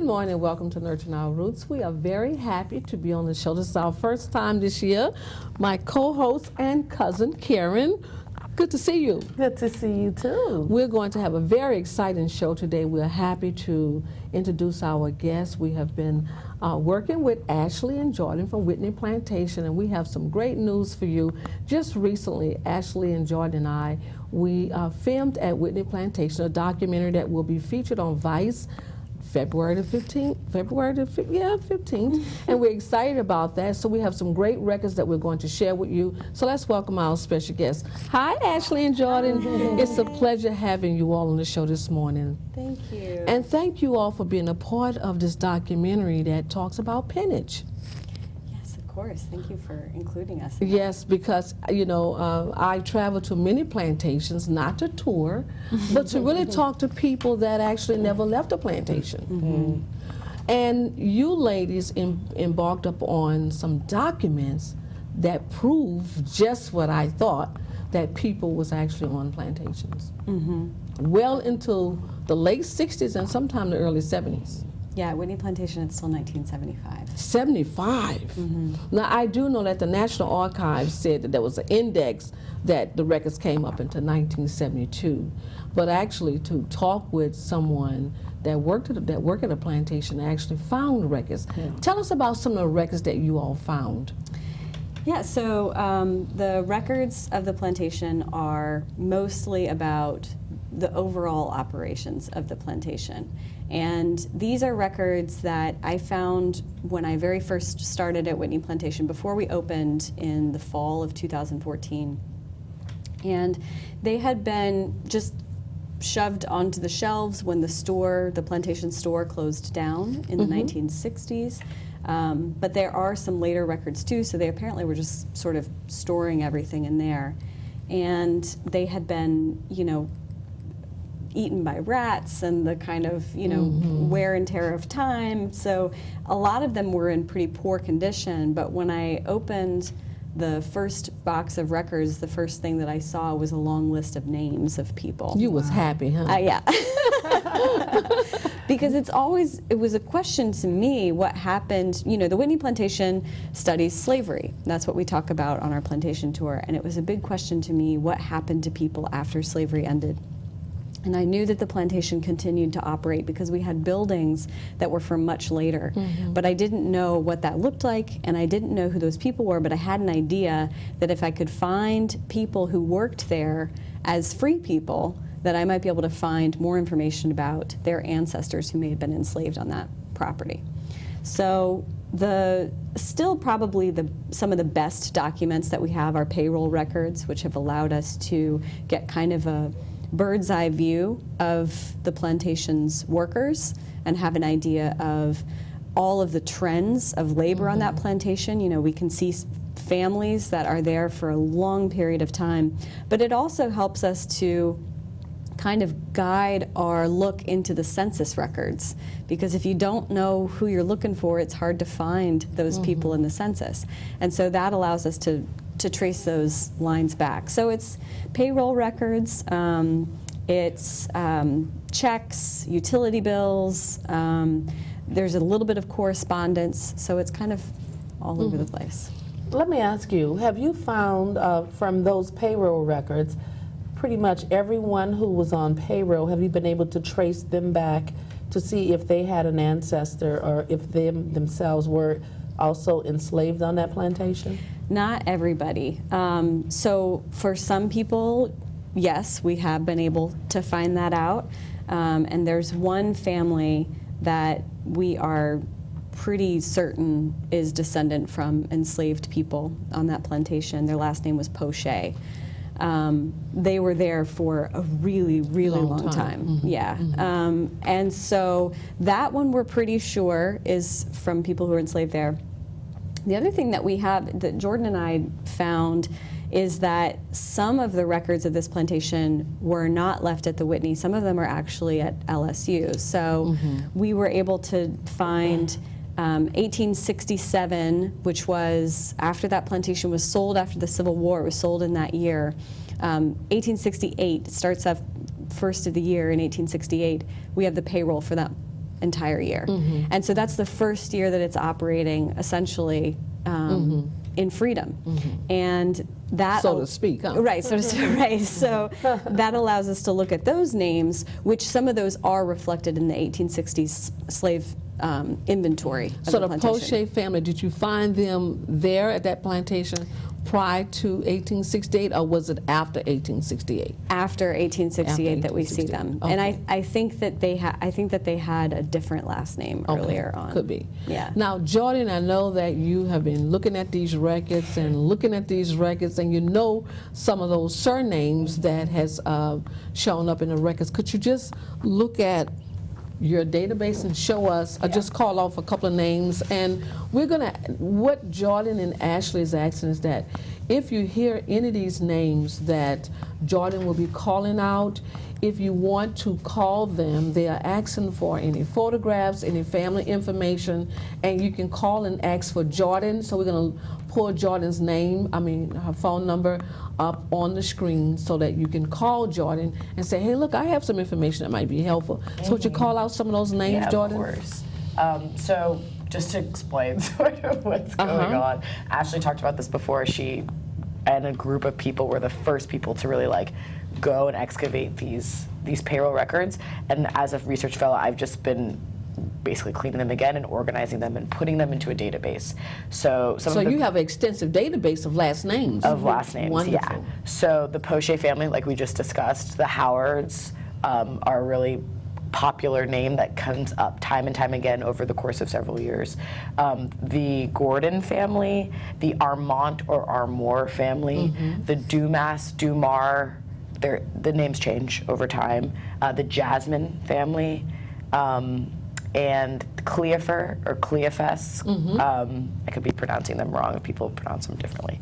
Good morning, welcome to Nurturing Our Roots. We are very happy to be on the show. This is our first time this year. My co-host and cousin, Karen, good to see you. Good to see you too. We're going to have a very exciting show today. We're happy to introduce our guests. We have been working with Ashley and Jordan from Whitney Plantation, and we have some great news for you. Just recently, Ashley and Jordan and I, we filmed at Whitney Plantation a documentary that will be featured on Vice February the 15th, 15th, and we're excited about that. So we have some great records that we're going to share with you. So let's welcome our special guests. Hi, Ashley and Jordan. Hi. It's a pleasure having you all on the show this morning. Thank you. And thank you all for being a part of this documentary that talks about peonage. Of course, thank you for including us. Yes, because you know I travel to many plantations, not to tour, but to really talk to people that actually never left a plantation. And you ladies embarked up on some documents that prove just what I thought, that people was actually on plantations. Well into the late 60s and sometime the early 70s. Yeah, at Whitney Plantation, it's still 1975. 75? Now, I do know that the National Archives said that there was an index that the records came up into 1972. But actually, to talk with someone that worked at a plantation actually found records. Tell us about some of the records that you all found. Yeah, so the records of the plantation are mostly about the overall operations of the plantation. And these are records that I found when I very first started at Whitney Plantation, before we opened in the fall of 2014. And they had been just shoved onto the shelves when the plantation store closed down in the 1960s. But there are some later records too, so they apparently were just sort of storing everything in there. And they had been, eaten by rats and the kind of, wear and tear of time. So a lot of them were in pretty poor condition, but when I opened the first box of records, the first thing that I saw was a long list of names of people. You was happy, huh? Yeah. Because it was a question to me, what happened, the Whitney Plantation studies slavery. That's what we talk about on our plantation tour. And it was a big question to me, what happened to people after slavery ended? And I knew that the plantation continued to operate because we had buildings that were from much later. But I didn't know what that looked like, and I didn't know who those people were, but I had an idea that if I could find people who worked there as free people, that I might be able to find more information about their ancestors who may have been enslaved on that property. So still probably some of the best documents that we have are payroll records, which have allowed us to get kind of a bird's eye view of the plantation's workers and have an idea of all of the trends of labor on that plantation. We can see families that are there for a long period of time, but it also helps us to kind of guide our look into the census records, because if you don't know who you're looking for, it's hard to find those people in the census. And so that allows us to trace those lines back. So it's payroll records, it's checks, utility bills, there's a little bit of correspondence, so it's kind of all over the place. Let me ask you, have you found from those payroll records, pretty much everyone who was on payroll, have you been able to trace them back to see if they had an ancestor or if themselves were also enslaved on that plantation? Not everybody. So for some people, yes, we have been able to find that out. And there's one family that we are pretty certain is descendant from enslaved people on that plantation. Their last name was Poche. They were there for a really, really long time. Yeah. And so that one we're pretty sure is from people who were enslaved there. The other thing that we have, that Jordan and I found, is that some of the records of this plantation were not left at the Whitney. Some of them are actually at LSU. So we were able to find 1867, which was after that plantation was sold after the Civil War. It was sold in that year. 1868 starts off first of the year in 1868. We have the payroll for that entire year. And so that's the first year that it's operating essentially in freedom. And that, So to speak, huh? right, so to speak, right. So that allows us to look at those names, which some of those are reflected in the 1860s slave inventory of So the plantation. Poche family, did you find them there at that plantation prior to 1868, or was it after 1868? After 1868 After that we see 1868. them. Okay. And I think that they had a different last name earlier on. Could be. Yeah. Now, Jordan, I know that you have been looking at these records and you know some of those surnames that has shown up in the records. Could you just look at your database and show us, or just call off a couple of names? And we're gonna, what Jordan and Ashley is asking is that if you hear any of these names that Jordan will be calling out, if you want to call them, they are asking for any photographs, any family information, and you can call and ask for Jordan. So we're gonna pull Jordan's name, her phone number up on the screen so that you can call Jordan and say, hey, look, I have some information that might be helpful. So would you call out some of those names, Yeah, Jordan? of course. So just to explain sort of what's going on, Ashley talked about this before. She and a group of people were the first people to really go and excavate these payroll records. And as a research fellow, I've just been basically cleaning them again and organizing them and putting them into a database. So So you have an extensive database of last names. of last names, Wonderful. yeah. So the Poche family, like we just discussed, the Howards are a really popular name that comes up time and time again over the course of several years. The Gordon family, the Armont or Armour family, the Dumas, Dumar, the names change over time. The Jasmine family, and Cleofer or Cleophas. I could be pronouncing them wrong if people pronounce them differently.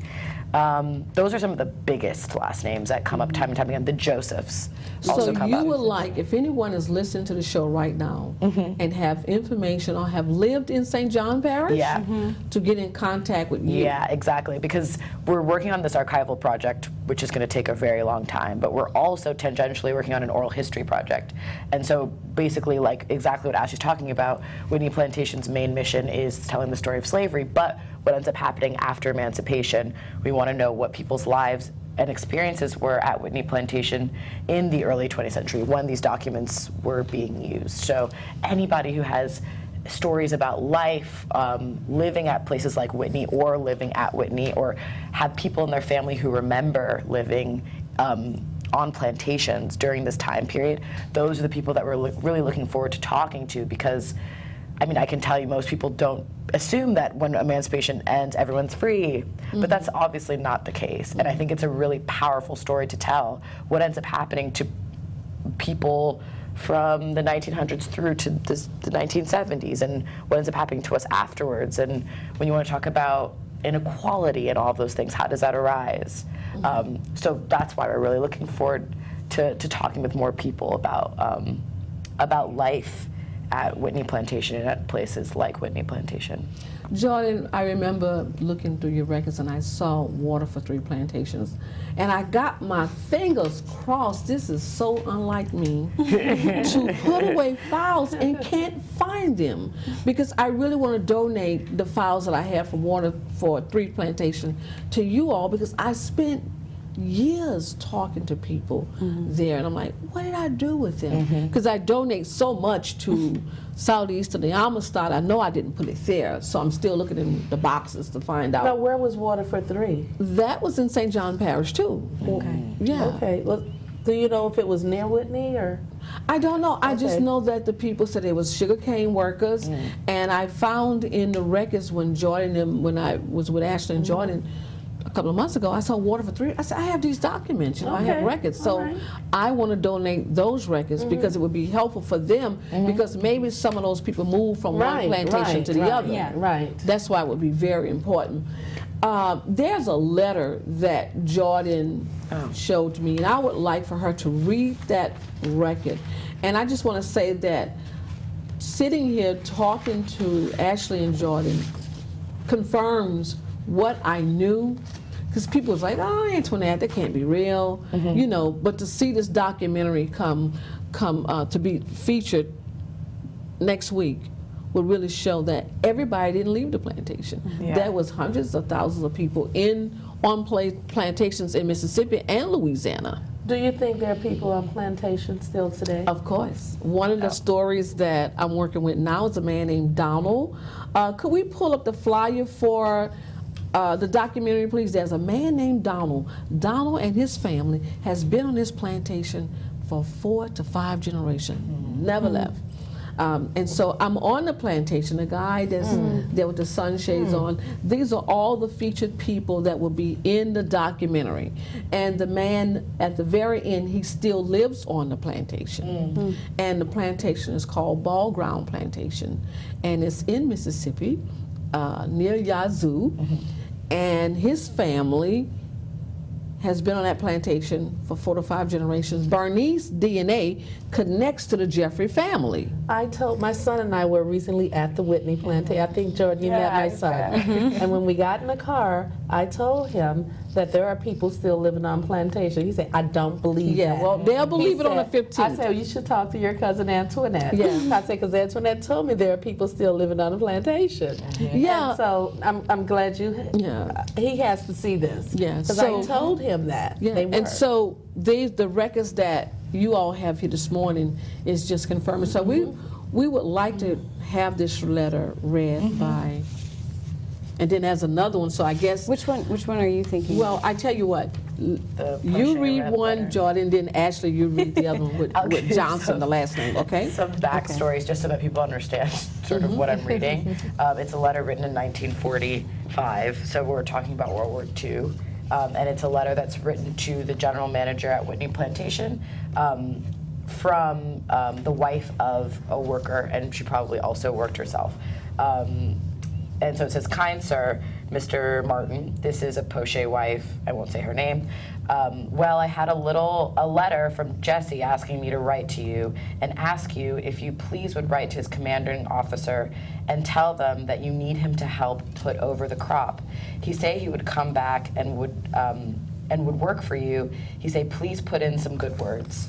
Those are some of the biggest last names that come up time and time again. The Josephs also So come you up. would like, if anyone is listening to the show right now and have information or have lived in St. John Parish, Yeah. to get in contact with you. Yeah, exactly. Because we're working on this archival project, which is going to take a very long time, but we're also tangentially working on an oral history project. And so basically, exactly what Ashley's talking about, Whitney Plantation's main mission is telling the story of slavery, but what ends up happening after emancipation, we want to know what people's lives and experiences were at Whitney Plantation in the early 20th century when these documents were being used. So anybody who has stories about life, living at places like Whitney or living at Whitney, or have people in their family who remember living on plantations during this time period, those are the people that we're really looking forward to talking to, because I can tell you most people don't assume that when emancipation ends, everyone's free, but that's obviously not the case. And I think it's a really powerful story to tell, what ends up happening to people from the 1900s through to the 1970s, and what ends up happening to us afterwards. And when you want to talk about inequality and all of those things, how does that arise? So that's why we're really looking forward to talking with more people about life at Whitney Plantation and at places like Whitney Plantation. Jordan, I remember looking through your records and I saw Water for Three Plantations. And I got my fingers crossed, this is so unlike me, to put away files and can't find them. Because I really want to donate the files that I have from Water for Three Plantation to you all, because I spent years talking to people there, and I'm like, what did I do with them? Because I donate so much to Southeast and the Amistad, I know I didn't put it there, so I'm still looking in the boxes to find out. Now, where was Water for Three? That was in St. John Parish too. Okay. Yeah. Okay. Well, do you know if it was near Whitney or? I don't know. I just Okay. know that the people said it was sugarcane workers, and I found in the records when I was with Ashley and Jordan a couple of months ago, I saw Water for Three. I said, I have these documents, I have Okay. records. So All right. I want to donate those records because it would be helpful for them, because maybe some of those people moved from one plantation to the other. Yeah. Right. That's why it would be very important. There's a letter that Jordan showed me, and I would like for her to read that record. And I just want to say that sitting here talking to Ashley and Jordan confirms what I knew, because people was like, oh, Antoinette, that can't be real, but to see this documentary come to be featured next week will really show that everybody didn't leave the plantation. Yeah. There was hundreds of thousands of people on plantations in Mississippi and Louisiana. Do you think there are people on plantations still today? Of course. One of the stories that I'm working with now is a man named Donald. Could we pull up the flyer for the documentary, please? There's a man named Donald. Donald and his family has been on this plantation for 4 to 5 generations, never left. And so I'm on the plantation, the guy that's there with the sunshades on. These are all the featured people that will be in the documentary. And the man at the very end, he still lives on the plantation. And the plantation is called Ball Ground Plantation. And it's in Mississippi, near Yazoo. And his family has been on that plantation for 4 to 5 generations. Bernice's DNA connects to the Jeffrey family. I told my son and I were recently at the Whitney plantation. I think, Jordan, you met my son. And when we got in the car, I told him that there are people still living on plantation. He said, I don't believe that. Well, they'll believe He it on the said- 15th. I said, well, you should talk to your cousin Antoinette. Yeah. I said, because Antoinette told me there are people still living on a plantation. Yeah. And so I'm glad you, Yeah. he has to see this. Yeah, Because so- I told him that. Yeah, They were. and so the records that you all have here this morning is just confirming. So we would like to have this letter read by, and then there's another one. So I guess, Which one are you thinking? well, I tell you what, The you pushing read red one, letter. Jordan, then Ashley, you read the other one with, I'll with give Johnson, the last name, okay? Some backstories, just so that people understand sort of what I'm reading. It's a letter written in 1945, so we're talking about World War II. And it's a letter that's written to the general manager at Whitney Plantation from the wife of a worker, and she probably also worked herself. And so it says, kind sir, Mr. Martin, this is a Poche wife, I won't say her name. Well, I had a letter from Jesse asking me to write to you and ask you if you please would write to his commanding officer and tell them that you need him to help put over the crop. He say he would come back and would work for you. He say, please put in some good words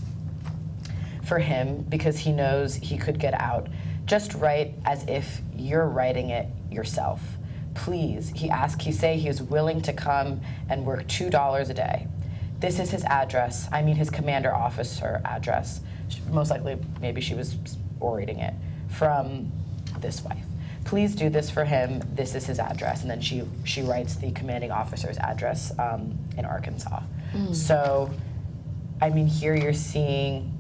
for him because he knows he could get out. Just write as if you're writing it yourself. Please, he say he is willing to come and work $2 a day. This is his address. I mean his commander officer address. Most likely, maybe she was orating it from this wife. Please do this for him. This is his address. And then she writes the commanding officer's address in Arkansas. So, I mean, here you're seeing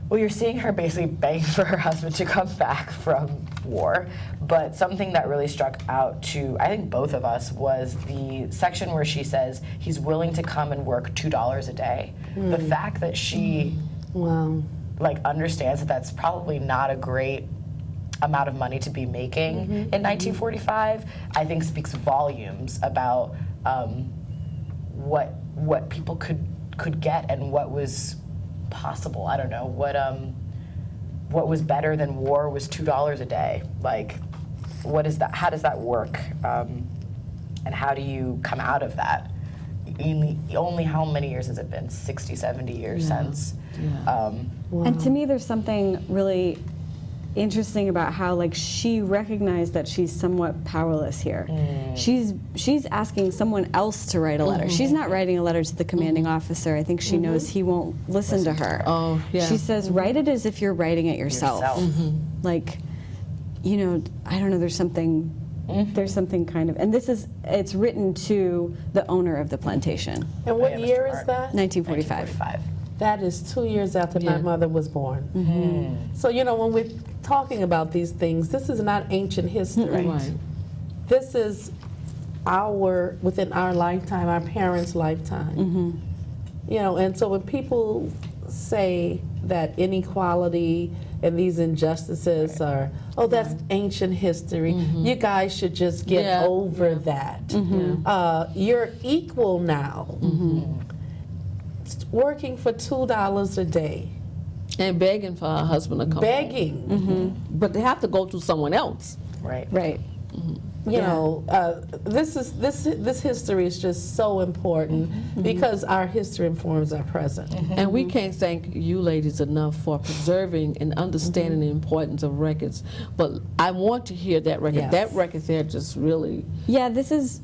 her basically begging for her husband to come back from war. But something that really struck out to, I think, both of us was the section where she says he's willing to come and work $2 a day. The fact that she Wow. understands that that's probably not a great amount of money to be making in 1945, I think speaks volumes about what people could get and what was possible. I don't know what was better than war was $2 a day. Like, what is that? How does that work? And how do you come out of that? Only how many years has it been? 60, 70 years since. And to me, there's something really interesting about how she recognized that she's somewhat powerless here. She's asking someone else to write a letter. She's not writing a letter to the commanding officer. I think she knows he won't listen to her. Oh, yeah. She says, write it as if you're writing it yourself. Like, I don't know, there's something kind of, and it's written to the owner of the plantation. And what Yeah, Mr. year is Martin. that? 1945. That is 2 years after my mother was born. So, when we're talking about these things, this is not ancient history. Right. This is within our lifetime, our parents' lifetime. And so when people say that inequality and these injustices are, that's ancient history, you guys should just get over that. You're equal now. Working for $2 a day. And begging for her husband to come home. Begging. But they have to go through someone else. Right. Right. you know, this history is just so important because our history informs our present. And we can't thank you ladies enough for preserving and understanding the importance of records. But I want to hear that record. Yes. That record there just really. Yeah, this was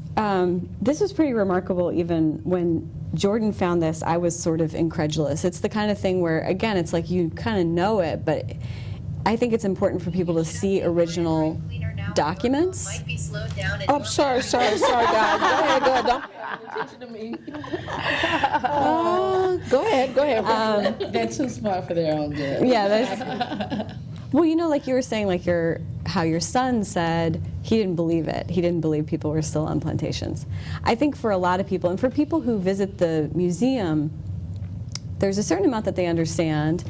pretty remarkable. Even when Jordan found this, I was sort of incredulous. It's the kind of thing where, again, it's like you kind of know it, but I think it's important for people to see original documents. Oh, sorry, guys. Go ahead. Don't pay attention to me. Go ahead. They're too smart for their own good. Yeah, that's. Well, you know, like you were saying, like how your son said he didn't believe it. He didn't believe people were still on plantations. I think for a lot of people, and for people who visit the museum, there's a certain amount that they understand,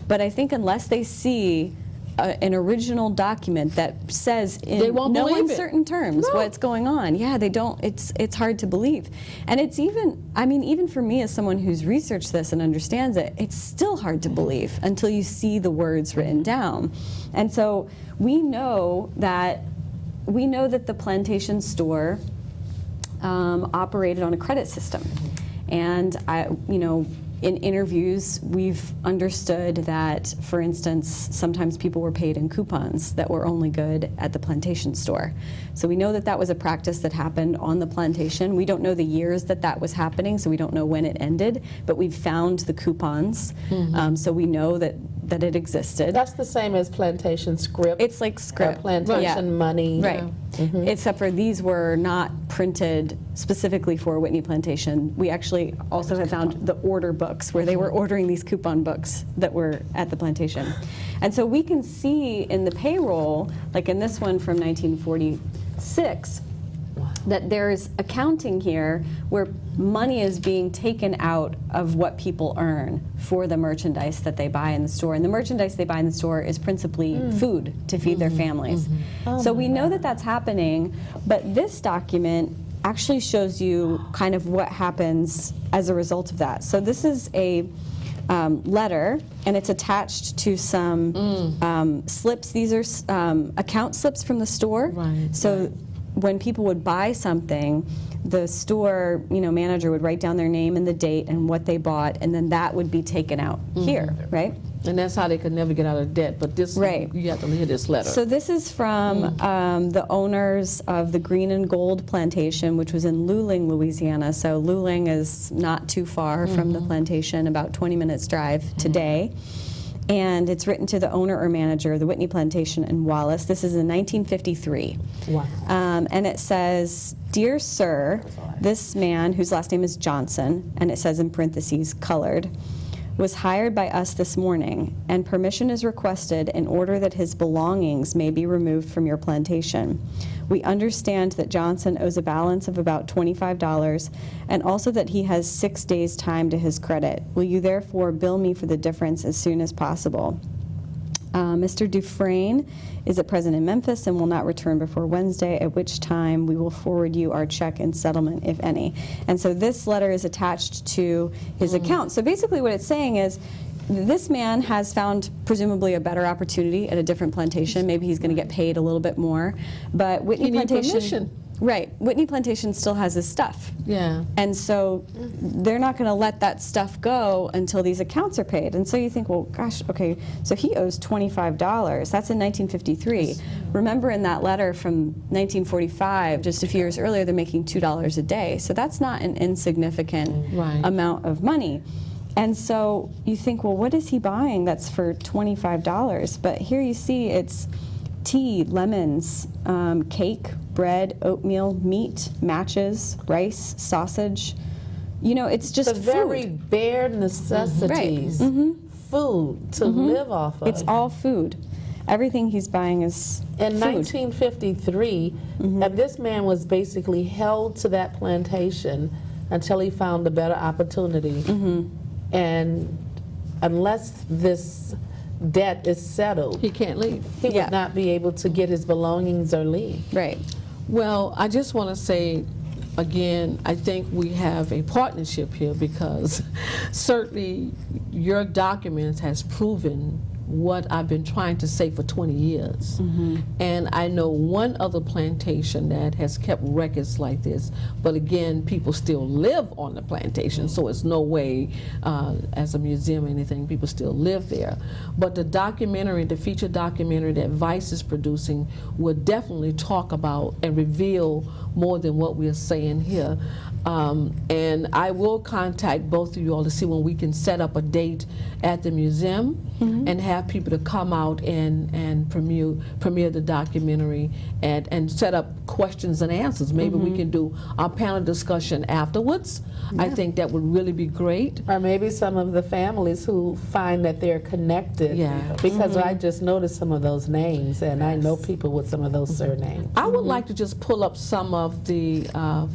but I think unless they see an original document that says in no uncertain terms what's going on. Yeah, they don't, it's hard to believe. And it's even, I mean, even for me as someone who's researched this and understands it, it's still hard to believe until you see the words written down. And so we know that the plantation store operated on a credit system. And in interviews, we've understood that, for instance, sometimes people were paid in coupons that were only good at the plantation store. So we know that that was a practice that happened on the plantation. We don't know the years that that was happening, so we don't know when it ended, but we've found the coupons, so we know that it existed. That's the same as plantation script. It's like script. Plantation money. Right. Except for these were not printed specifically for Whitney Plantation. We actually also have found the order books where they were ordering these coupon books that were at the plantation. And so we can see in the payroll, like in this one from 1946, that there's accounting here where money is being taken out of what people earn for the merchandise that they buy in the store. And the merchandise they buy in the store is principally food to feed their families. So we know that that's happening, but this document actually shows you kind of what happens as a result of that. So this is a letter, and it's attached to some slips. These are account slips from the store. So when people would buy something, the store manager would write down their name and the date and what they bought, and then that would be taken out here, right? And that's how they could never get out of debt. But this, you have to hear this letter. So this is from the owners of the Green and Gold Plantation, which was in Luling, Louisiana. So Luling is not too far from the plantation, about 20 minutes drive today. And it's written to the owner or manager of the Whitney Plantation in Wallace. This is in 1953. Wow. And it says, "Dear Sir, this man, whose last name is Johnson," and it says in parentheses, colored, "was hired by us this morning, and permission is requested in order that his belongings may be removed from your plantation. We understand that Johnson owes a balance of about $25, and also that he has 6 days' time to his credit. Will you therefore bill me for the difference as soon as possible? Mr. Dufresne is at present in Memphis and will not return before Wednesday, at which time we will forward you our check and settlement, if any." And so this letter is attached to his account. So basically what it's saying is, this man has found presumably a better opportunity at a different plantation. Maybe he's going to get paid a little bit more. But Whitney Plantation, permission. Right, Whitney Plantation still has his stuff. Yeah. And so they're not going to let that stuff go until these accounts are paid. And so you think, well, gosh, okay, so he owes $25. That's in 1953. Remember in that letter from 1945, just a few years earlier, they're making $2 a day. So that's not an insignificant amount of money. And so you think, well, what is he buying that's for $25? But here you see it's tea, lemons, cake, bread, oatmeal, meat, matches, rice, sausage. It's just the very bare necessities, food to live off of. It's all food. Everything he's buying is in food. 1953, and this man was basically held to that plantation until he found a better opportunity. And unless this debt is settled, He can't leave. he would not be able to get his belongings or leave. Right. Well, I just want to say, again, I think we have a partnership here because certainly your documents has proven what I've been trying to say for 20 years. And I know one other plantation that has kept records like this, but again, people still live on the plantation, so it's no way as a museum or anything, people still live there. But the documentary, the feature documentary that Vice is producing will definitely talk about and reveal more than what we're saying here. And I will contact both of you all to see when we can set up a date at the museum and have people to come out and premiere the documentary and set up questions and answers. Maybe we can do our panel discussion afterwards. I think that would really be great. Or maybe some of the families who find that they're connected. Yeah. Because I just noticed some of those names, and I know people with some of those surnames. I would like to just pull up some of the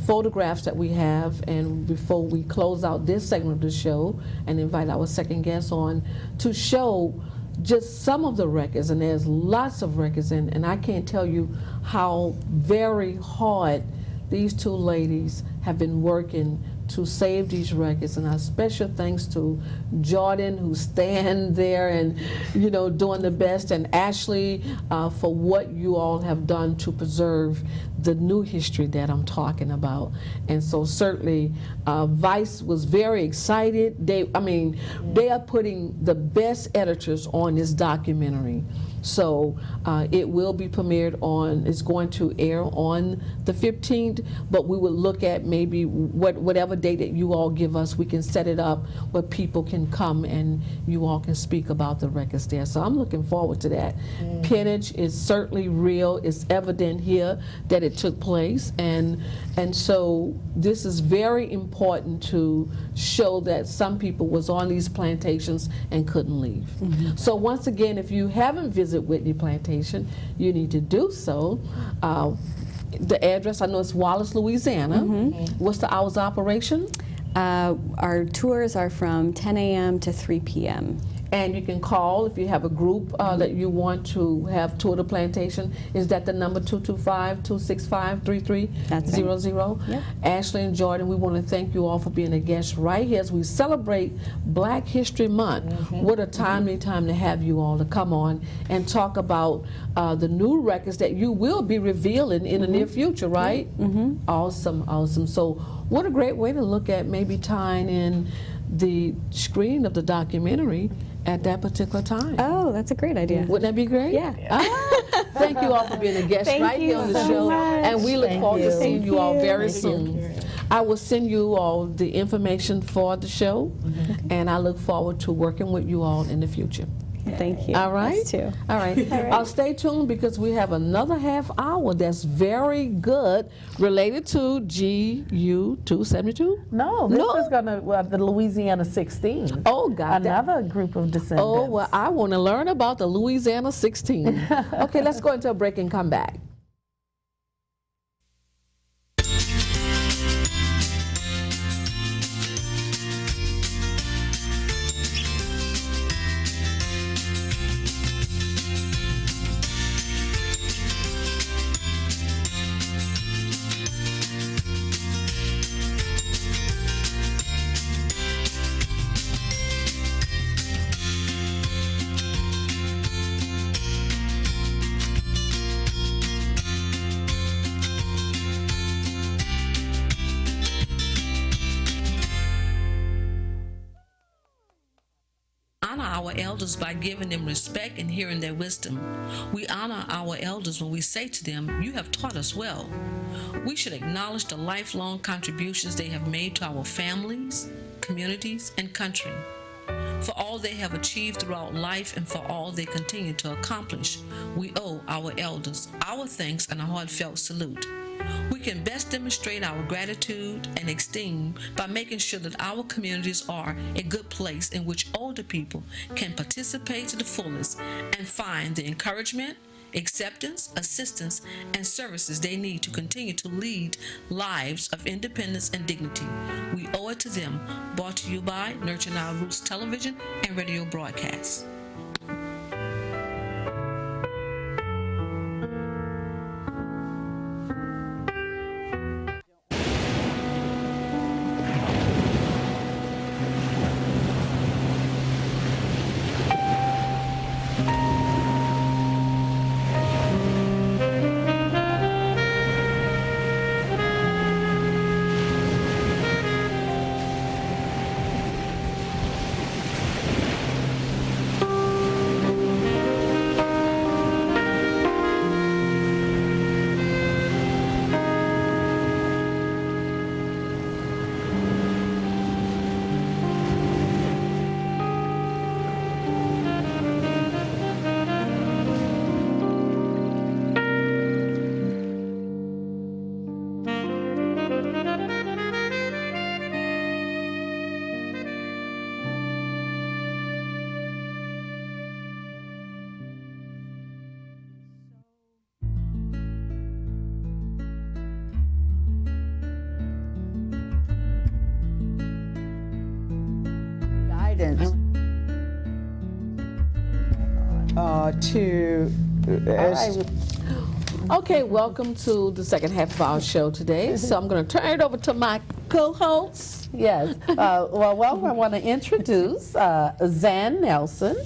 photographs that we have, and before we close out this segment of the show and invite our second guest on to show just some of the records, and there's lots of records, and I can't tell you how very hard these two ladies have been working to save these records, and our special thanks to Jordan, who's standing there and doing the best, and Ashley for what you all have done to preserve the new history that I'm talking about. And so certainly Vice was very excited. They are putting the best editors on this documentary. So it will be premiered it's going to air on the 15th, but we will look at maybe whatever date that you all give us, we can set it up where people can come and you all can speak about the records there. So I'm looking forward to that. Pinnage is certainly real. It's evident here that it took place, and so this is very important to show that some people was on these plantations and couldn't leave. So once again, if you haven't visited Whitney Plantation, you need to do so. The address, I know it's Wallace, Louisiana. What's the hours of operation? Our tours are from 10 a.m. to 3 p.m. And you can call if you have a group that you want to have tour the plantation. Is that the number 225-265-3300? That's right. Yep. Ashley and Jordan, we want to thank you all for being a guest right here as we celebrate Black History Month. What a timely time to have you all to come on and talk about the new records that you will be revealing in the near future, right? Awesome, awesome. So what a great way to look at maybe tying in the screen of the documentary at that particular time. Oh, that's a great idea. Wouldn't that be great? Yeah. Thank you all for being a guest Thank right you here on the so show. much. And we look forward to seeing you all very Thank soon. you. I will send you all the information for the show, and I look forward to working with you all in the future. Thank you. All right? Us too. All right. Stay tuned because we have another half hour that's very good related to GU 272. No, this is going to, the Louisiana 16. Oh, God. Another group of descendants. Oh, well, I want to learn about the Louisiana 16. Okay, let's go into a break and come back. Honor our elders by giving them respect and hearing their wisdom. We honor our elders when we say to them, "You have taught us well." We should acknowledge the lifelong contributions they have made to our families, communities, and country. For all they have achieved throughout life and for all they continue to accomplish, we owe our elders our thanks and a heartfelt salute. We can best demonstrate our gratitude and esteem by making sure that our communities are a good place in which older people can participate to the fullest and find the encouragement, acceptance, assistance, and services they need to continue to lead lives of independence and dignity. We owe it to them. Brought to you by Nurturing Our Roots Television and Radio Broadcast. guidance to Okay, welcome to the second half of our show today. So I'm going to turn it over to my co-hosts. Yes. Well, I want to introduce Zan Nelson.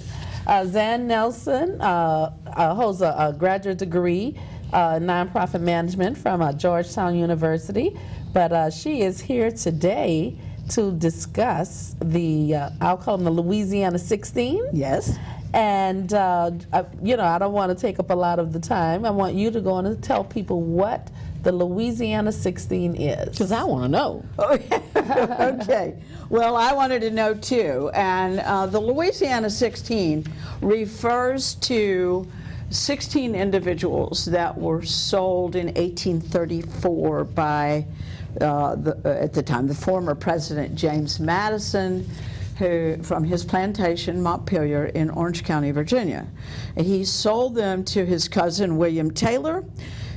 Zan Nelson holds a graduate degree in nonprofit management from Georgetown University, but she is here today to discuss I'll call them the Louisiana 16. yes. And, I don't want to take up a lot of the time. I want you to go on and tell people what the Louisiana 16 is. Because I want to know. Okay. Well, I wanted to know too. And the Louisiana 16 refers to 16 individuals that were sold in 1834 by, at the time, the former President James Madison, who, from his plantation Montpelier in Orange County, Virginia. He sold them to his cousin William Taylor,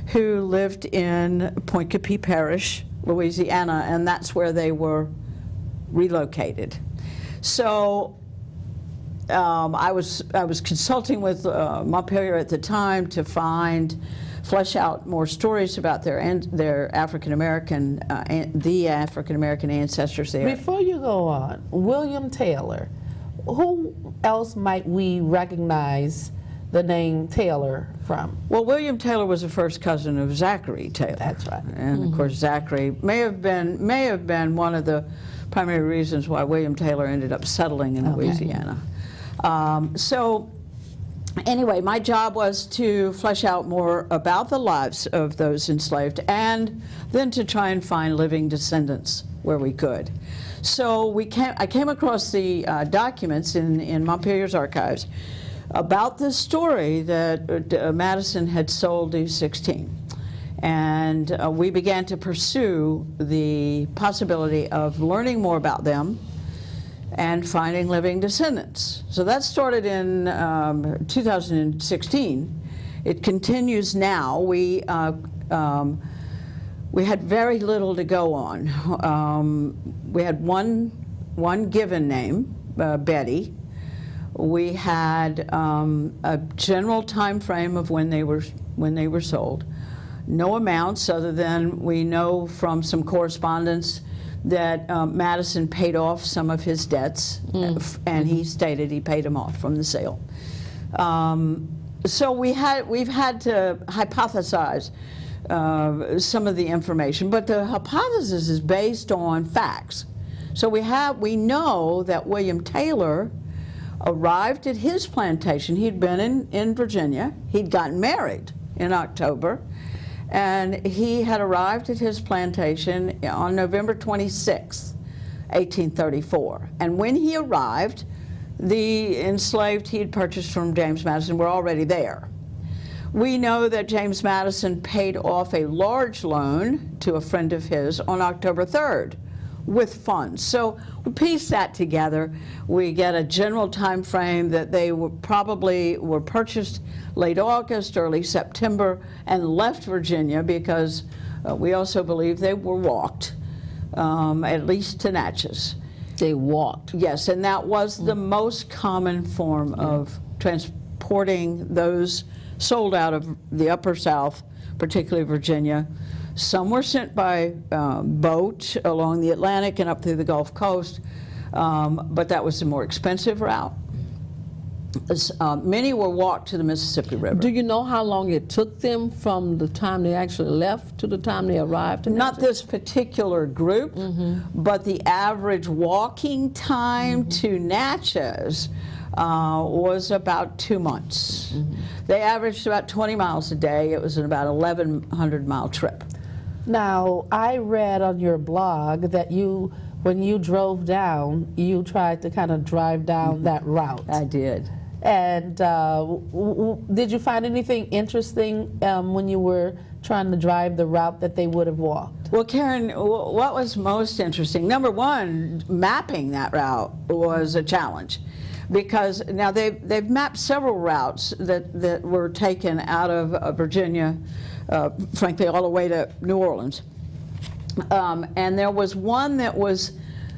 who lived in Point Capee Parish, Louisiana, and that's where they were relocated. So I was consulting with Montpelier at the time to flesh out more stories about their African American, the African American ancestors there. Before you go on, William Taylor, who else might we recognize the name Taylor from? Well, William Taylor was the first cousin of Zachary Taylor. That's right. And of course, Zachary may have been one of the primary reasons why William Taylor ended up settling in Louisiana. Anyway, my job was to flesh out more about the lives of those enslaved and then to try and find living descendants where we could. So I came across the documents in Montpelier's archives about this story that Madison had sold these 16. And we began to pursue the possibility of learning more about them and finding living descendants. So that started in 2016. It continues now. We had very little to go on. We had one given name, Betty. We had a general time frame of when they were sold. No amounts other than we know from some correspondence that Madison paid off some of his debts, and he stated he paid them off from the sale. So we've had to hypothesize some of the information, but the hypothesis is based on facts. So we know that William Taylor arrived at his plantation. He'd been in Virginia. He'd gotten married in October. And he had arrived at his plantation on November 26, 1834. And when he arrived, the enslaved he had purchased from James Madison were already there. We know that James Madison paid off a large loan to a friend of his on October 3rd with funds. So we piece that together. We get a general time frame that they were purchased late August, early September, and left Virginia because we also believe they were walked, at least to Natchez. They walked. Yes, and that was the most common form of transporting those sold out of the Upper South, particularly Virginia. Some were sent by boat along the Atlantic and up through the Gulf Coast, but that was the more expensive route. Many were walked to the Mississippi River. Do you know how long it took them from the time they actually left to the time they arrived? Not this particular group, but the average walking time to Natchez was about 2 months. They averaged about 20 miles a day. It was an about 1,100-mile trip. Now, I read on your blog that when you drove down, you tried to kind of drive down that route. I did. And did you find anything interesting when you were trying to drive the route that they would have walked? Well, Karen, what was most interesting? Number one, mapping that route was a challenge, because now they've mapped several routes that were taken out of Virginia, frankly, all the way to New Orleans. And there was one that was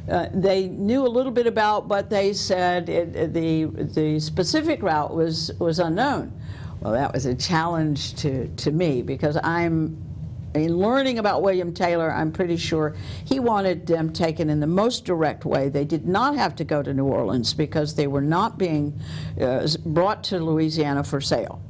they knew a little bit about, but they said the specific route was unknown. Well, that was a challenge to me, because in learning about William Taylor, I'm pretty sure he wanted them taken in the most direct way. They did not have to go to New Orleans because they were not being brought to Louisiana for sale.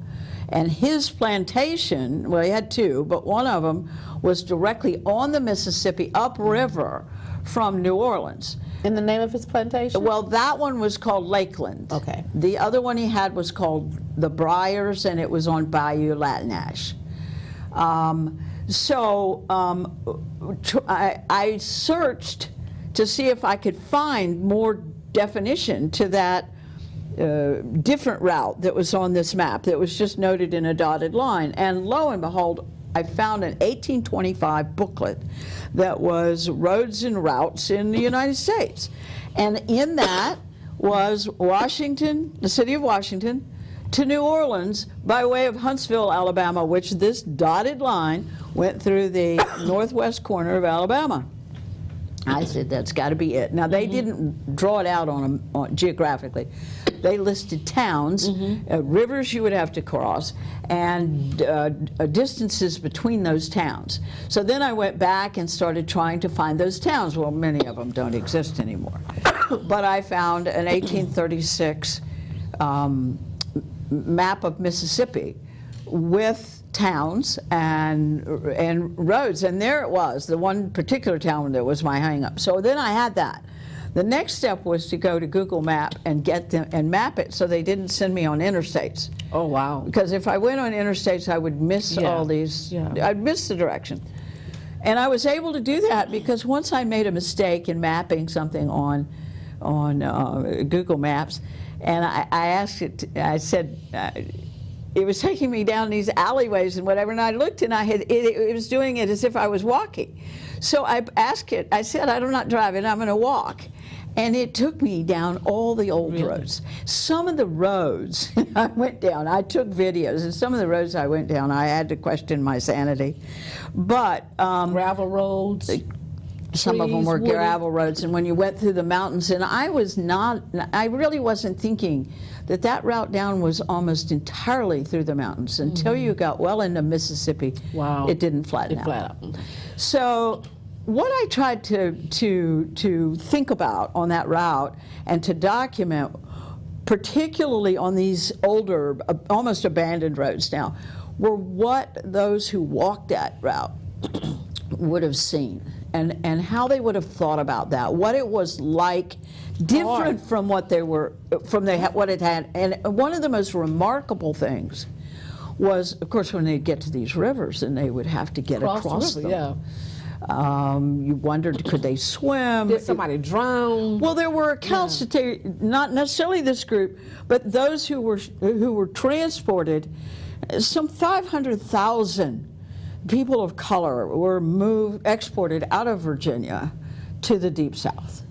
And his plantation, well, he had two, but one of them was directly on the Mississippi upriver from New Orleans. And the name of his plantation? Well, that one was called Lakeland. Okay. The other one he had was called the Briars, and it was on Bayou Latinash. I searched to see if I could find more definition to that different route that was on this map that was just noted in a dotted line. And lo and behold, I found an 1825 booklet that was roads and routes in the United States. And in that was Washington, the city of Washington, to New Orleans by way of Huntsville, Alabama, which this dotted line went through the northwest corner of Alabama. I said, that's got to be it. Now, they didn't draw it out on geographically. They listed towns, rivers you would have to cross, and distances between those towns. So then I went back and started trying to find those towns. Well, many of them don't exist anymore. But I found an 1836 map of Mississippi with towns and roads, and there it was, the one particular town that was my hang-up. So then I had that. The next step was to go to Google Map and get them and map it so they didn't send me on interstates. Oh, wow. Because if I went on interstates, I would miss all these, I'd miss the direction. And I was able to do that because once I made a mistake in mapping something on Google Maps, and I asked it, I said, it was taking me down these alleyways and whatever, and I looked and it was doing it as if I was walking. So I asked it, I said, I'm not driving, I'm going to walk. And it took me down all the old roads. Some of the roads I went down, I took videos, and some of the roads I went down, I had to question my sanity. But Gravel roads. some of them were wooded. gravel roads, and when you went through the mountains, and I really wasn't thinking that route down was almost entirely through the mountains until you got well into Mississippi. Wow. It didn't flatten out. So what I tried to think about on that route and to document, particularly on these older, almost abandoned roads now, were what those who walked that route would have seen and how they would have thought about that, what it was like, different from what they were, what it had. And one of the most remarkable things was, of course, when they'd get to these rivers and they would have to get across them. Yeah. You wondered, could they swim? Did somebody drown? Well, there were accounts that they, not necessarily this group, but those who were transported. Some 500,000 people of color were exported out of Virginia to the Deep South.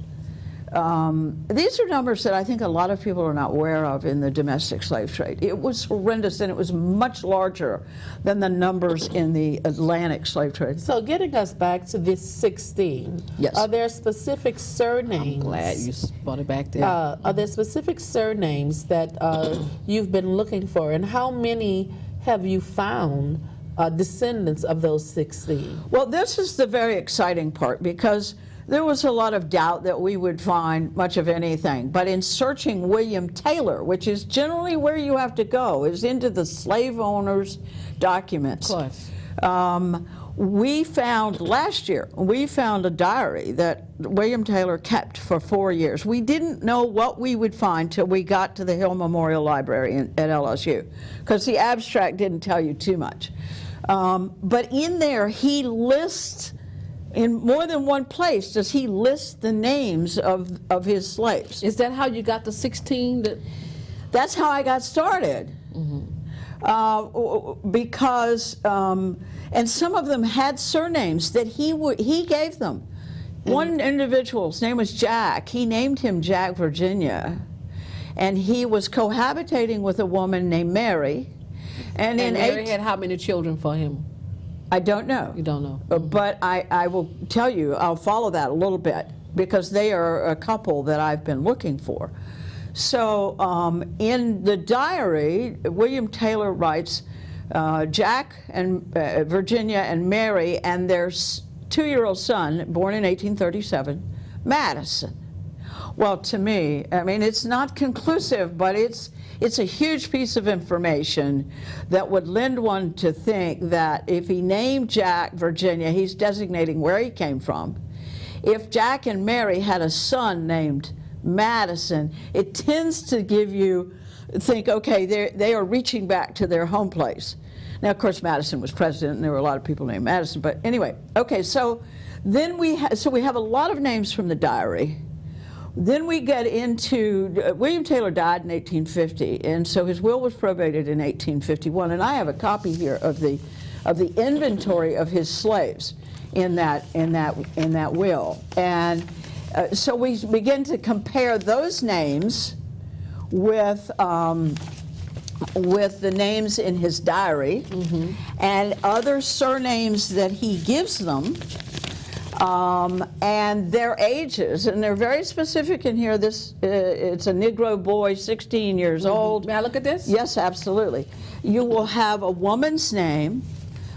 These are numbers that I think a lot of people are not aware of in the domestic slave trade. It was horrendous, and it was much larger than the numbers in the Atlantic slave trade. So getting us back to this 16, Yes. Are there specific surnames? Glad you brought it back there. Are there specific surnames that you've been looking for, and how many have you found descendants of those 16? Well, this is the very exciting part, because there was a lot of doubt that we would find much of anything. But in searching William Taylor, which is generally where you have to go, is into the slave owners' documents. Of course. We found, last year, a diary that William Taylor kept for 4 years. We didn't know what we would find till we got to the Hill Memorial Library at LSU, because the abstract didn't tell you too much. But in there, he lists, in more than one place, does he list the names of his slaves. Is that how you got the 16? That's how I got started. Because, and some of them had surnames that he gave them. One individual's name was Jack. He named him Jack Virginia. And he was cohabitating with a woman named Mary. And Mary had how many children for him? I don't know. You don't know. But I will tell you, I'll follow that a little bit. because they are a couple that I've been looking for. So in the diary, William Taylor writes, Jack and Virginia and Mary and their 2-year-old son, born in 1837, Madison. Well, to me, I mean, it's not conclusive, but it's a huge piece of information that would lend one to think that if he named Jack Virginia, he's designating where he came from. If Jack and Mary had a son named Madison, it tends to give you think, okay, they are reaching back to their home place. Now, of course, Madison was president, and there were a lot of people named Madison. But anyway, okay, so then we have a lot of names from the diary. Then we get into William Taylor died in 1850, and so his will was probated in 1851. And I have a copy here of the inventory of his slaves in that will. And so we begin to compare those names with the names in his diary and other surnames that he gives them, and their ages, and they're very specific in here. This it's a Negro boy, 16 years old. May I look at this? Yes, absolutely. You will have a woman's name,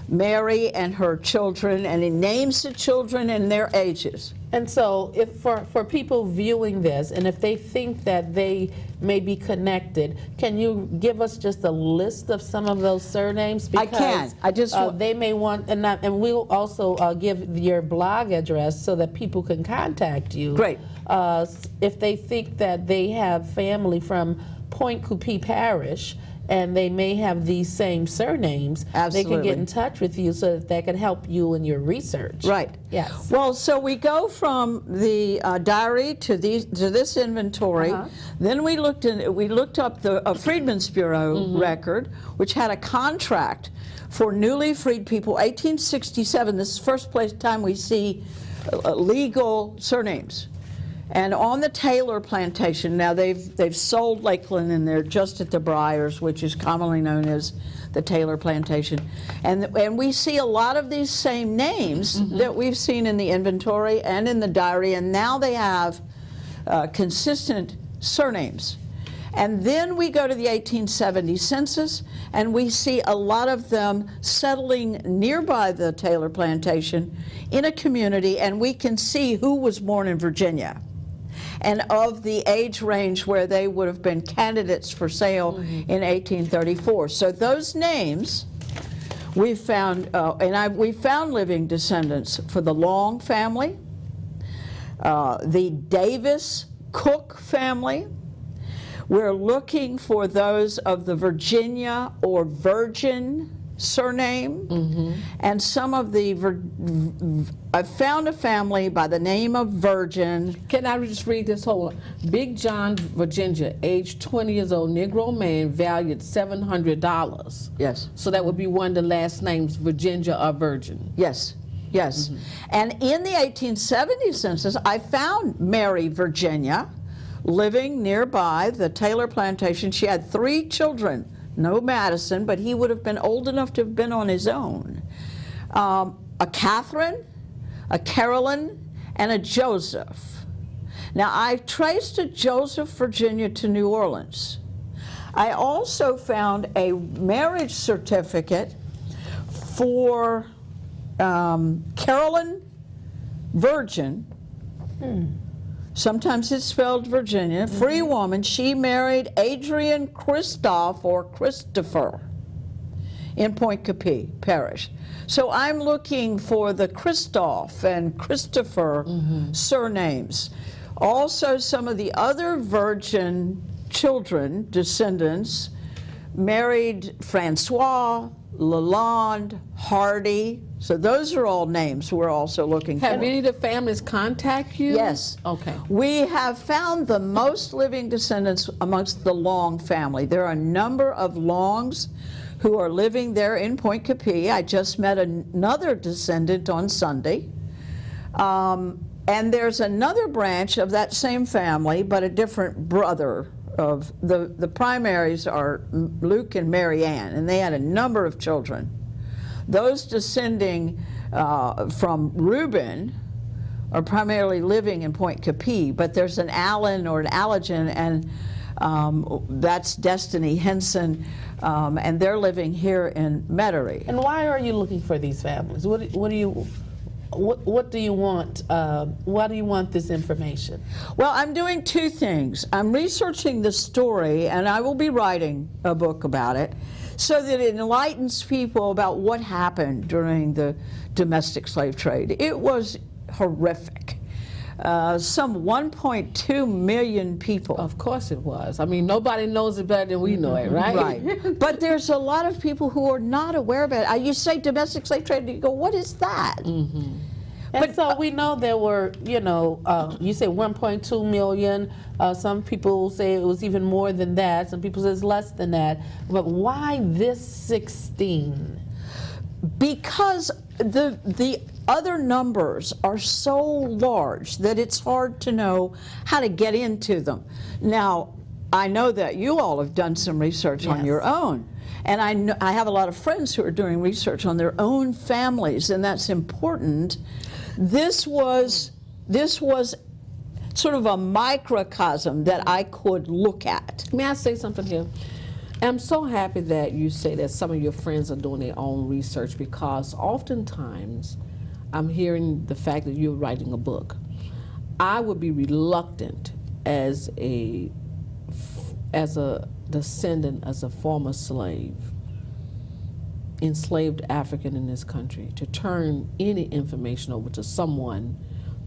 Mary, and her children, and he names the children and their ages. And so if for people viewing this, and if they think that they may be connected, can you give us just a list of some of those surnames? I can. I just they may want, and we'll also give your blog address so that people can contact you. Great. If they think that they have family from Point Coupee Parish, and they may have these same surnames, Absolutely. they can get in touch with you so that can help you in your research. Right. Yes. Well, so we go from the diary to this inventory. Then we looked up the Freedmen's Bureau record, which had a contract for newly freed people. 1867. This is the first time we see legal surnames. And on the Taylor plantation, now they've sold Lakeland, and they're just at the Briars, which is commonly known as the Taylor plantation. And we see a lot of these same names that we've seen in the inventory and in the diary, and now they have consistent surnames. And then we go to the 1870 census, and we see a lot of them settling nearby the Taylor plantation in a community, and we can see who was born in Virginia and of the age range where they would have been candidates for sale in 1834. So those names we found, we found living descendants for the Long family, the Davis Cook family. We're looking for those of the Virginia or Virgin surname, and some of the, I found a family by the name of Virgin. Can I just read this whole one? Big John, Virginia, age 20 years old, Negro man, valued $700. Yes. So that would be one of the last names, Virginia or Virgin. Yes. Yes. And in the 1870 census, I found Mary Virginia living nearby the Taylor plantation. She had 3 children. No Madison, but he would have been old enough to have been on his own. A Catherine, a Carolyn, and a Joseph. Now, I traced a Joseph, Virginia to New Orleans. I also found a marriage certificate for Carolyn Virgin. Sometimes it's spelled Virginia. Free woman. She married Adrian Christoph or Christopher in Point Coupee Parish. So I'm looking for the Christoph and Christopher surnames. Also, some of the other Virgin children, descendants, married Francois, Lalonde, Hardy. So those are all names we're also looking for. Have any of the families contact you? Yes. Okay. We have found the most living descendants amongst the Long family. There are a number of Longs who are living there in Point Coupee. I just met another descendant on Sunday. And there's another branch of that same family, but a different brother of the primaries are Luke and Mary Ann, and they had a number of children. Those descending from Reuben are primarily living in Point Capee, but there's an Allen or an Allergen, and that's Destiny Henson, and they're living here in Metairie. And why are you looking for these families? What do you want? Why do you want this information? Well, I'm doing two things. I'm researching the story, and I will be writing a book about it, so that it enlightens people about what happened during the domestic slave trade. It was horrific. Some 1.2 million people. Of course it was. I mean, nobody knows it better than we know it, right? Right. But there's a lot of people who are not aware of it. You say domestic slave trade, and you go, what is that? And so we know there were, you say 1.2 million. Some people say it was even more than that. Some people say it's less than that. But why this 16? Because the other numbers are so large that it's hard to know how to get into them. Now, I know that you all have done some research on your own. And I have a lot of friends who are doing research on their own families, and that's important. This was sort of a microcosm that I could look at. May I say something here? I'm so happy that you say that some of your friends are doing their own research, because oftentimes I'm hearing the fact that you're writing a book. I would be reluctant as a descendant, as a former slave, enslaved African in this country, to turn any information over to someone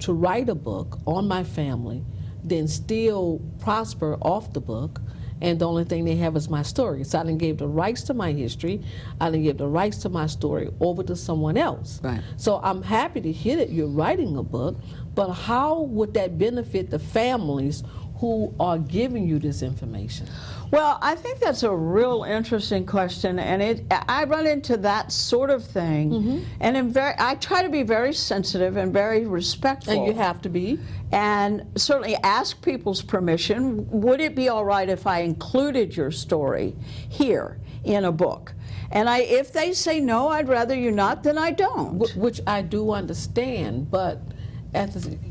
to write a book on my family, then still prosper off the book, and the only thing they have is my story. So I done gave the rights to my history, I done gave the rights to my story over to someone else. Right. So I'm happy to hear that you're writing a book, but how would that benefit the families who are giving you this information? Well, I think that's a real interesting question, and I run into that sort of thing, and I try to be very sensitive and very respectful. And you have to be. And certainly ask people's permission. Would it be all right if I included your story here in a book? And if they say no, I'd rather you not, then I don't. Which I do understand, but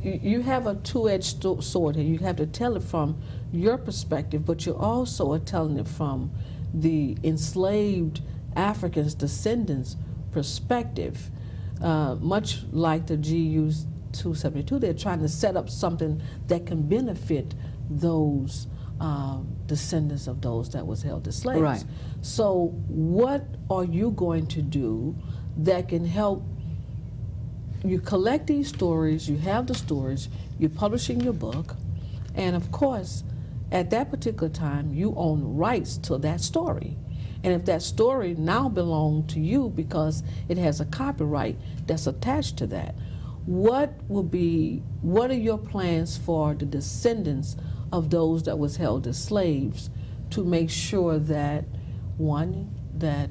you have a two-edged sword here. You have to tell it from your perspective, but you also are telling it from the enslaved Africans' descendants' perspective. Much like the GU 272, they're trying to set up something that can benefit those descendants of those that was held as slaves. Right. So what are you going to do that can help? You collect these stories, you have the stories, you're publishing your book, and of course, at that particular time, you own rights to that story. And if that story now belongs to you because it has a copyright that's attached to that, what are your plans for the descendants of those that was held as slaves to make sure that, one, that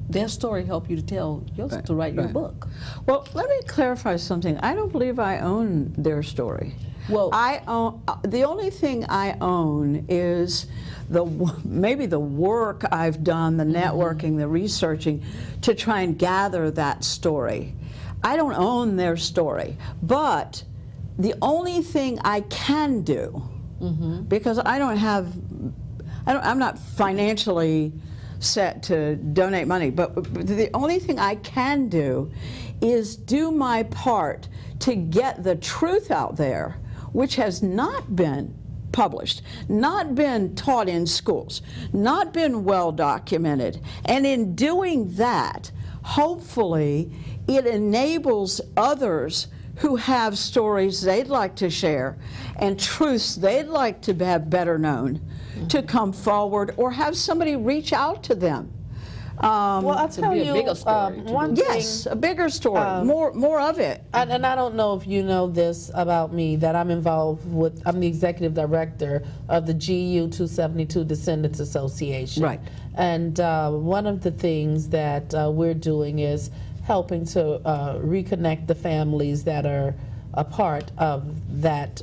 their story help you to tell to write your book? Well, let me clarify something. I don't believe I own their story. Well, I own, the only thing I own is maybe the work I've done, the networking, the researching, to try and gather that story. I don't own their story, but the only thing I can do, because I'm not financially set to donate money, but the only thing I can do is do my part to get the truth out there, which has not been published, not been taught in schools, not been well documented. And in doing that, hopefully it enables others who have stories they'd like to share and truths they'd like to have better known to come forward, or have somebody reach out to them. Well, I'll tell be a you bigger story one Yes, thing. a bigger story, more of it. And I don't know if you know this about me, that I'm involved with, I'm the executive director of the GU 272 Descendants Association. Right. And one of the things that we're doing is helping to reconnect the families that are a part of that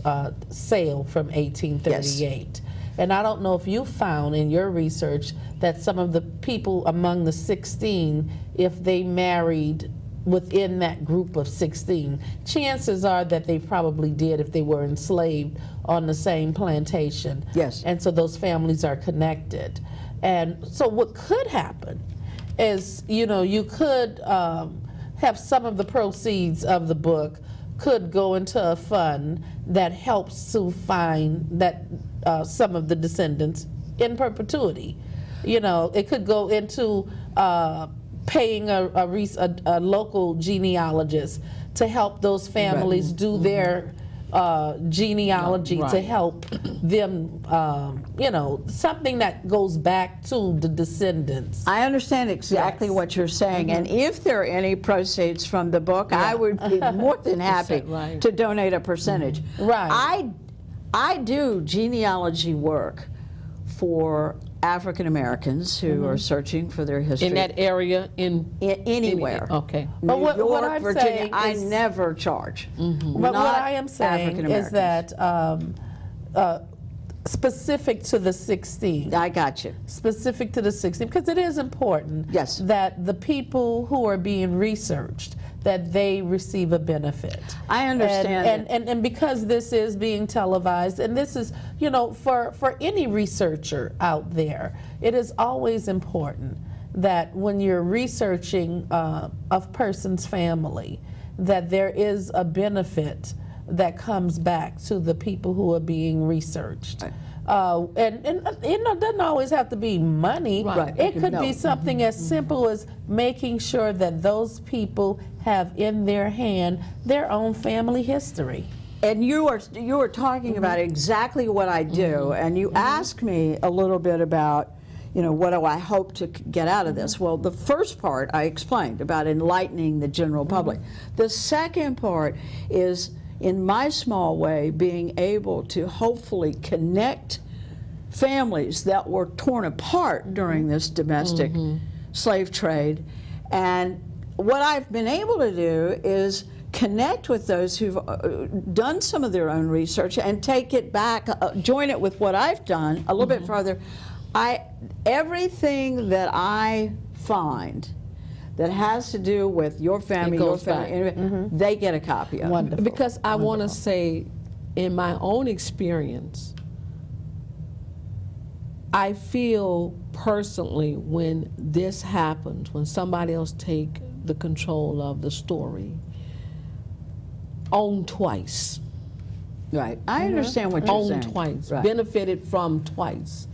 sale from 1838. And I don't know if you found in your research that some of the people among the 16, if they married within that group of 16. Chances are that they probably did if they were enslaved on the same plantation. Yes. And so those families are connected. And so what could happen is, you could have some of the proceeds of the book could go into a fund that helps to find that some of the descendants in perpetuity. It could go into paying a local genealogist to help those families do their genealogy to help them, something that goes back to the descendants. I understand exactly what you're saying, and if there are any proceeds from the book, I would be more than happy Right. to donate a percentage. Right. I do genealogy work for African Americans who are searching for their history. In that area, Anywhere. Okay. New But what York, I'm Virginia, saying I is- never charge. But what Not I am saying African-Americans. is that specific to the 16. I got you. Specific to the 16, because it is important Yes. that the people who are being researched, that they receive a benefit. I understand And because this is being televised, and this is, for any researcher out there, it is always important that when you're researching a person's family, that there is a benefit that comes back to the people who are being researched. And it doesn't always have to be money. Right. It could be No. something as simple as making sure that those people have in their hand their own family history. And you were talking about exactly what I do, and you asked me a little bit about, what do I hope to get out of this? Well, the first part I explained about enlightening the general public. The second part is, in my small way, being able to hopefully connect families that were torn apart during this domestic slave trade. And what I've been able to do is connect with those who've done some of their own research and take it back, join it with what I've done a little bit further. Everything that I find that has to do with your family, goes back. they get a copy of it. Wonderful. Because I want to say, in my own experience, I feel personally when this happens, when somebody else take the control of the story, own twice. Right. I understand what you're Owned saying. twice, Right. benefited from twice.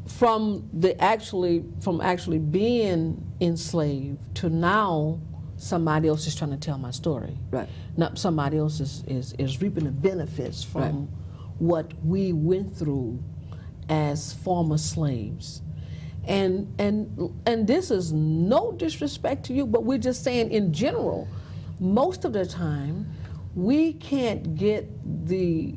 From actually being enslaved to now somebody else is trying to tell my story. Right. Now somebody else is reaping the benefits from Right. what we went through as former slaves. And this is no disrespect to you, but we're just saying in general, most of the time we can't get the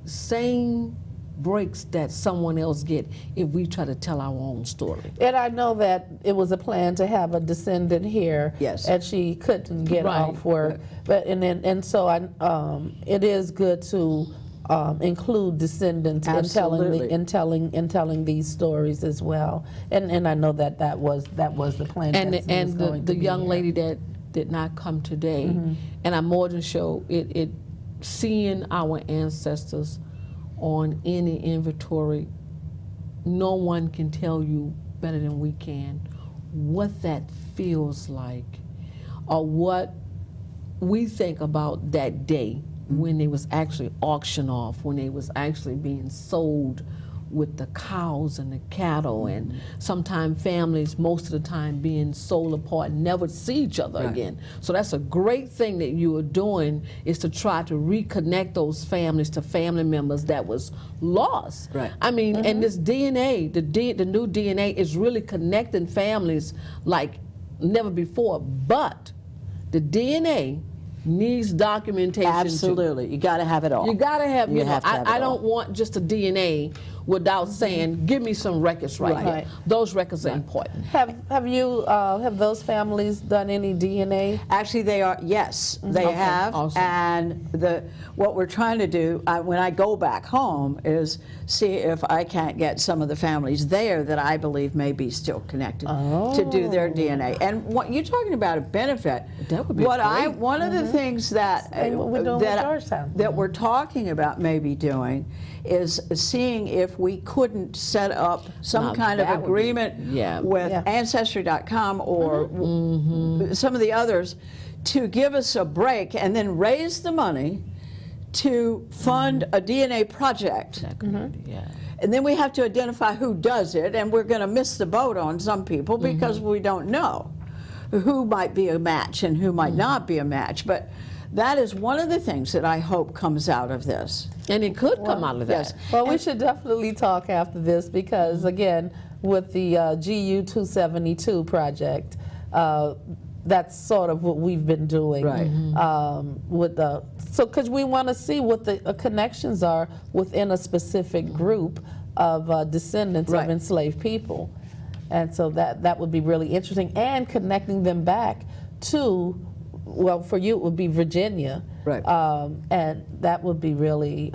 same breaks that someone else get if we try to tell our own story. And I know that it was a plan to have a descendant here, Yes. and she couldn't get Right. off work. But it is good to include descendants Absolutely. in telling these stories as well. And I know that was the plan. And that was going the to be young here. lady that did not come today, and I'm more than sure it seeing our ancestors on any inventory, no one can tell you better than we can what that feels like or what we think about that day when they was actually auctioned off, when they was actually being sold with the cows and the cattle, and sometimes families most of the time being sold apart and never see each other again. So that's a great thing that you are doing, is to try to reconnect those families to family members that was lost. Right. I mean, and this DNA, the new DNA is really connecting families like never before, but the DNA needs documentation too. Absolutely. You got to have it all. You gotta have, You you know, have to have it I all. don't want just a DNA without saying, give me some records right, Right. here. Those records are important. Have those families done any DNA? Actually, they are, yes, they Okay, have. awesome. And what we're trying to do, when I go back home, is see if I can't get some of the families there that I believe may be still connected to do their DNA. And what you're talking about a benefit. That would be what great. One of the things that Same what we're doing with Georgetown. that we're talking about maybe doing is seeing if we couldn't set up some Now, kind of that would be- agreement yeah. with Yeah. Ancestry.com or some of the others to give us a break and then raise the money to fund a DNA project. That could be, yeah. And then we have to identify who does it, and we're going to miss the boat on some people because we don't know who might be a match and who might not be a match. But that is one of the things that I hope comes out of this. And it could come out of that. Yes. Well, we should definitely talk after this because, again, with the GU 272 project, that's sort of what we've been doing. Right. With the because we want to see what the connections are within a specific group of descendants Right. of enslaved people, and so that would be really interesting, and connecting them back to, well, for you it would be Virginia. Right. And that would be really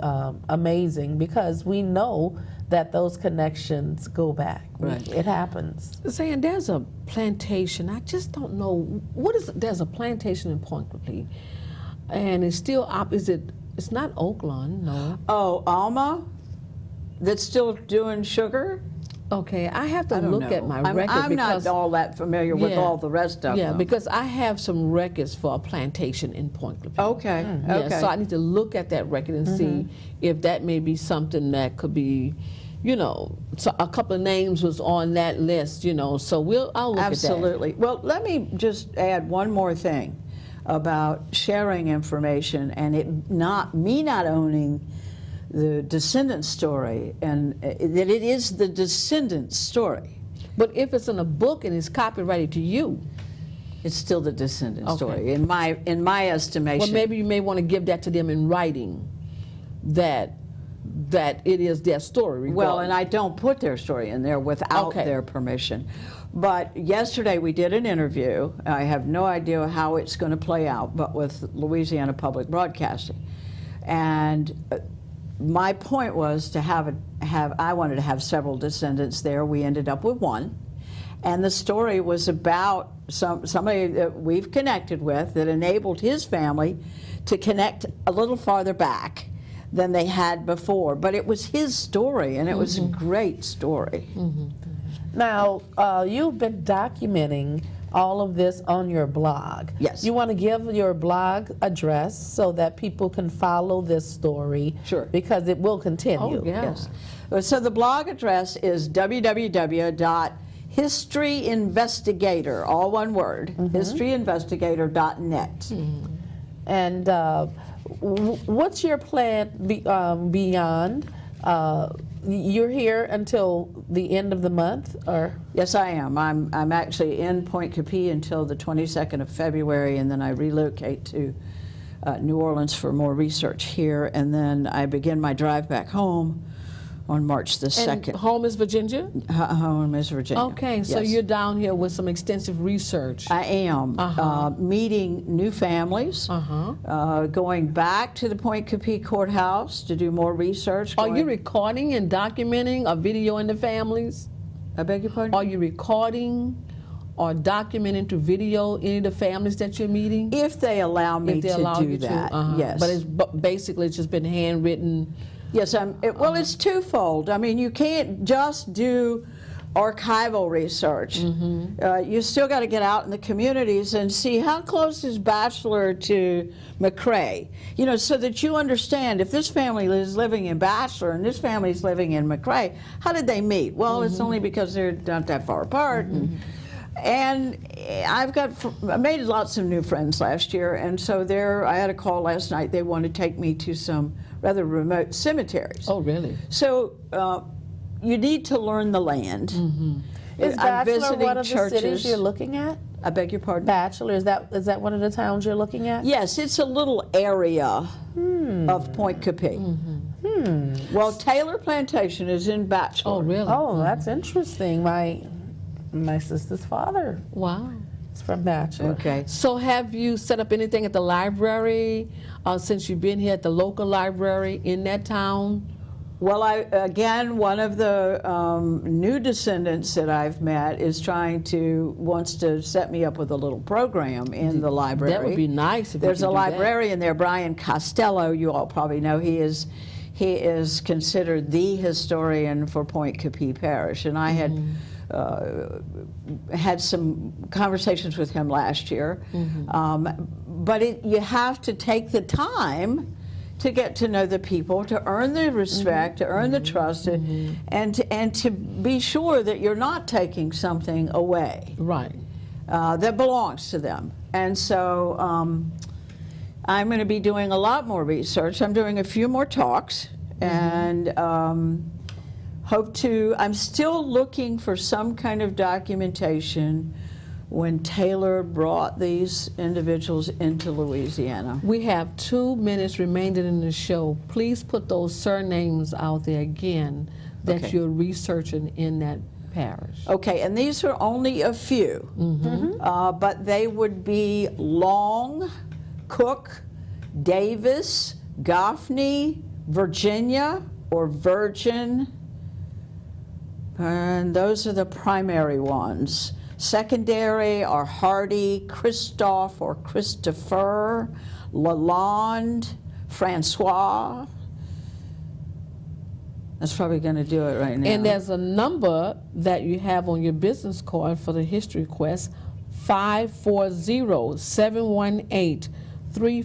amazing because we know that those connections go back. Right. It happens. Saying there's a plantation, I just don't know, there's a plantation in Point Coupee, and it's still, it's not Oakland, no. Oh, Alma, that's still doing sugar? Okay, I have to I don't look know. at my I'm record not because, all that familiar with Yeah. all the rest of yeah, them. because I have some records for a plantation in Point Coupee. Okay, Yeah, okay. so I need to look at that record and see if that may be something that could be, so a couple of names was on that list, so I'll look Absolutely. Well, let me just add one more thing about sharing information and it not owning the descendant story, and that it is the descendant story. at that. But if it's in a book and it's copyrighted to you, It's still the descendant Okay. story, in my estimation. well, maybe you may want to give that to them in writing, that it is their story. Well, and regardless. I don't put their story in there without Okay. their permission. But yesterday we did an interview. I have no idea how it's going to play out, but with Louisiana Public Broadcasting. And my point was to I wanted to have several descendants there. We ended up with one. And the story was about somebody that we've connected with that enabled his family to connect a little farther back than they had before. But it was his story, and it was a great story. Now, you've been documenting all of this on your blog. Yes. You want to give your blog address so that people can follow this story? Sure. Because it will continue. Oh, yeah. Yes. So the blog address is www.historyinvestigator, all one word, historyinvestigator.net. And what's your plan beyond? You're here until the end of the month, or? Yes, I am. I'm actually in Point Coupee until the 22nd of February, and then I relocate to New Orleans for more research here, and then I begin my drive back home on March the And 2nd. home is Virginia? Home is Virginia. Okay, so Yes. you're down here with some extensive research. I am Uh-huh. meeting new families, going back to the Point Coupee courthouse to do more research. Are you going- recording and documenting or videoing the families? I beg your pardon? Are you recording or documenting to video any of the families that you're meeting? If they allow me If they to allow do you that, to, yes. But basically it's just been handwritten. Yes, well, it's twofold. I mean, you can't just do archival research. You still got to get out in the communities and see how close is Bachelor to McRae, so that you understand if this family is living in Bachelor and this family is living in McRae, how did they meet? Well, it's only because they're not that far apart. And I made lots of new friends last year, and so I had a call last night. They want to take me to some rather remote cemeteries. Oh, really? So you need to learn the land. Is I'm Bachelor visiting one of the cities churches. you're looking at? I beg your pardon? Bachelor, is that one of the towns you're looking at? Yes, it's a little area of Point Coupee. Well, Taylor Plantation is in Bachelor. Oh, really? Oh, that's interesting. My sister's father Wow. is from Bachelor. Okay. So have you set up anything at the library since you've been here at the local library in that town? Well, again, one of the new descendants that I've met wants to set me up with a little program in the library. That would be nice if There's you a could do that. librarian there, Brian Costello, you all probably know. He is considered the historian for Point Capee Parish, and I had had some conversations with him last year. But you have to take the time to get to know the people, to earn the respect, to earn the trust, and to be sure that you're not taking something away Right. that belongs to them. And so I'm going to be doing a lot more research. I'm doing a few more talks, and I'm still looking for some kind of documentation when Taylor brought these individuals into Louisiana. We have 2 minutes remaining in the show. Please put those surnames out there again that Okay. you're researching in that parish. Okay, and these are only a few, but they would be Long, Cook, Davis, Goffney, Virginia, or Virgin, and those are the primary ones. Secondary are Hardy, Christophe or Christopher, Lalonde, Francois. That's probably going to do it right now. And there's a number that you have on your business card for the history quest,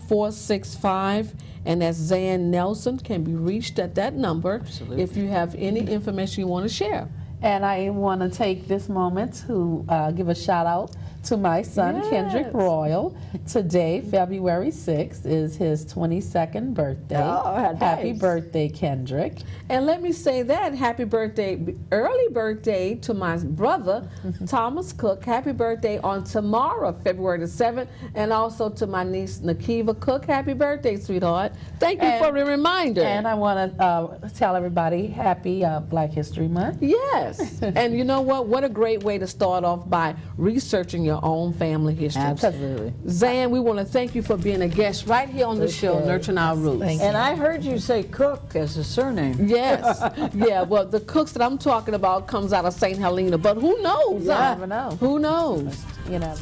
540-718-3465, and that's Zan Nelson, can be reached at that number. Absolutely. If you have any information you want to share. And I want to take this moment to give a shout out to my son, Yes. Kendrick Royal. Today, February 6th, is his 22nd birthday. Oh, how Happy nice. birthday, Kendrick. And let me say that, happy birthday, early birthday to my brother, Thomas Cook. Happy birthday on tomorrow, February the 7th. And also to my niece, Nakiva Cook. Happy birthday, sweetheart. Thank you for the reminder. And I want to tell everybody happy Black History Month. Yes. And you know what? What a great way to start off by researching your own family history. Absolutely. Zan, we want to thank you for being a guest right here on the show, Okay. Nurturing Our Roots. Thank And I heard you say Cook as a surname. Yes. Yeah, well, the Cooks that I'm talking about comes out of St. Helena, but who knows? You never know. Who knows? You know.